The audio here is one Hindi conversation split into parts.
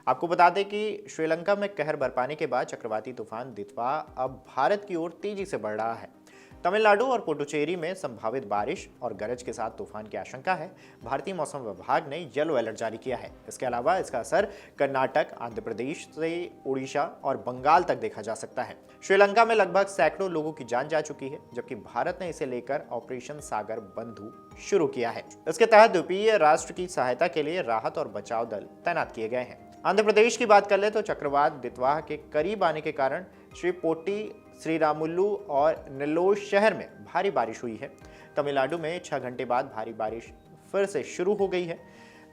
आपको बता दें कि श्रीलंका में कहर बरपाने के बाद चक्रवाती तूफान दितवा अब भारत की ओर तेजी से बढ़ रहा है। तमिलनाडु और पुडुचेरी में संभावित बारिश और गरज के साथ तूफान की आशंका है। भारतीय मौसम विभाग ने येलो अलर्ट जारी किया है। इसके अलावा इसका असर कर्नाटक, आंध्र प्रदेश से उड़ीसा और बंगाल तक देखा जा सकता है। श्रीलंका में लगभग सैकड़ों लोगों की जान जा चुकी है, जबकि भारत ने इसे लेकर ऑपरेशन सागर बंधु शुरू किया है। इसके तहत द्वीपीय राष्ट्र की सहायता के लिए राहत और बचाव दल तैनात किए गए हैं। आंध्र प्रदेश की बात कर ले तो चक्रवात दितवाह के करीब आने के कारण श्रीपोटी, श्रीरामुलु और नेल्लोर शहर में भारी बारिश हुई है। तमिलनाडु में 6 घंटे बाद भारी बारिश फिर से शुरू हो गई है,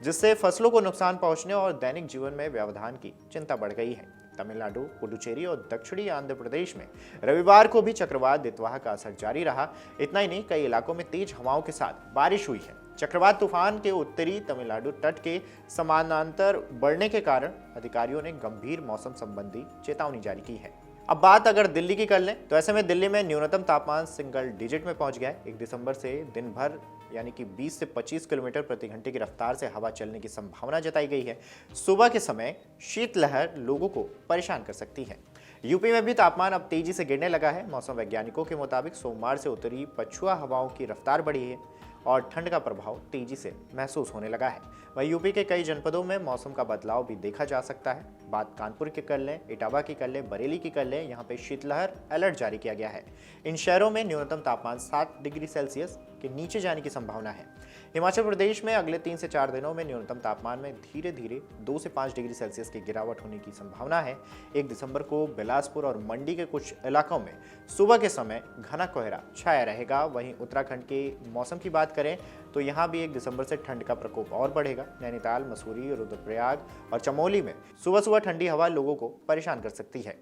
जिससे फसलों को नुकसान पहुंचने और दैनिक जीवन में व्यवधान की चिंता बढ़ गई है। तमिलनाडु, पुडुचेरी और दक्षिणी आंध्र प्रदेश में रविवार को भी चक्रवात दितवाह का असर जारी रहा। इतना ही नहीं, कई इलाकों में तेज हवाओं के साथ बारिश हुई है। चक्रवात तूफान के उत्तरी तमिलनाडु तट के समानांतर बढ़ने के कारण अधिकारियों ने गंभीर मौसम संबंधी चेतावनी जारी की है। अब बात अगर दिल्ली की कर लें तो ऐसे में दिल्ली में न्यूनतम तापमान सिंगल डिजिट में पहुंच गया है। 1 दिसंबर से दिन भर यानी कि 20 से 25 किलोमीटर प्रति घंटे की रफ्तार से हवा चलने की संभावना जताई गई है। सुबह के समय शीतलहर लोगों को परेशान कर सकती है। यूपी में भी तापमान अब तेजी से गिरने लगा है। मौसम वैज्ञानिकों के मुताबिक सोमवार से उत्तरी पछुआ हवाओं की रफ्तार बढ़ी है और ठंड का प्रभाव तेजी से महसूस होने लगा है। वहीं यूपी के कई जनपदों में मौसम का बदलाव भी देखा जा सकता है। बात कानपुर की कर लें, इटावा की कर लें, बरेली की कर लें, यहाँ पे शीतलहर अलर्ट जारी किया गया है। इन शहरों में न्यूनतम तापमान 7 डिग्री सेल्सियस के नीचे जाने की संभावना है। हिमाचल प्रदेश में अगले 3 से 4 दिनों में न्यूनतम तापमान में धीरे धीरे 2 से 5 डिग्री सेल्सियस की गिरावट होने की संभावना है। 1 दिसंबर को बिलासपुर और मंडी के कुछ इलाकों में सुबह के समय घना कोहरा छाया रहेगा। वहीं उत्तराखंड के मौसम की बात करें तो यहाँ भी 1 दिसंबर से ठंड का प्रकोप और बढ़ेगा। नैनीताल, मसूरी, रुद्रप्रयाग और चमोली में सुबह सुबह ठंडी हवा लोगों को परेशान कर सकती है।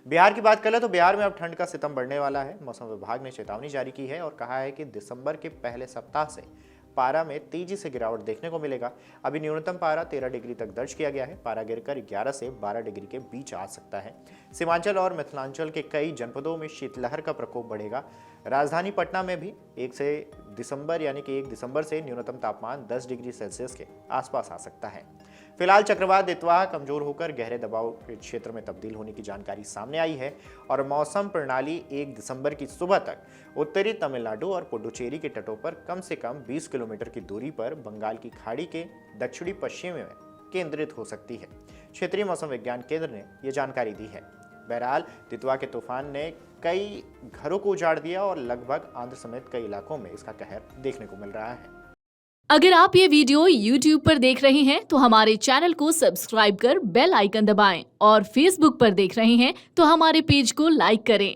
बिहार की बात करें तो बिहार में अब ठंड का सितम बढ़ने वाला है। मौसम विभाग ने चेतावनी जारी की है और कहा है कि दिसंबर के पहले सप्ताह से पारा में तेजी से गिरावट देखने को मिलेगा। अभी न्यूनतम पारा 13 डिग्री तक दर्ज किया गया है। पारा गिरकर 11 से 12 डिग्री के बीच आ सकता है। सीमांचल और मिथिलांचल के कई जनपदों में शीतलहर का प्रकोप बढ़ेगा। राजधानी पटना में भी 1 दिसंबर से न्यूनतम तापमान 10 डिग्री सेल्सियस के आसपास आ सकता है। फिलहाल चक्रवात दितवाह कमजोर होकर गहरे दबाव के क्षेत्र में तब्दील होने की जानकारी सामने आई है और मौसम प्रणाली 1 दिसंबर की सुबह तक उत्तरी तमिलनाडु और पुडुचेरी के तटों पर कम से कम 20 किलोमीटर की दूरी पर बंगाल की खाड़ी के दक्षिणी पश्चिम में केंद्रित हो सकती है। क्षेत्रीय मौसम विज्ञान केंद्र ने यह जानकारी दी है। बहरहाल दितवा के तूफान ने कई घरों को उजाड़ दिया और लगभग आंध्र समेत कई इलाकों में इसका कहर देखने को मिल रहा है। अगर आप ये वीडियो YouTube पर देख रहे हैं तो हमारे चैनल को सब्सक्राइब कर बेल आइकन दबाएं और Facebook पर देख रहे हैं तो हमारे पेज को लाइक करें।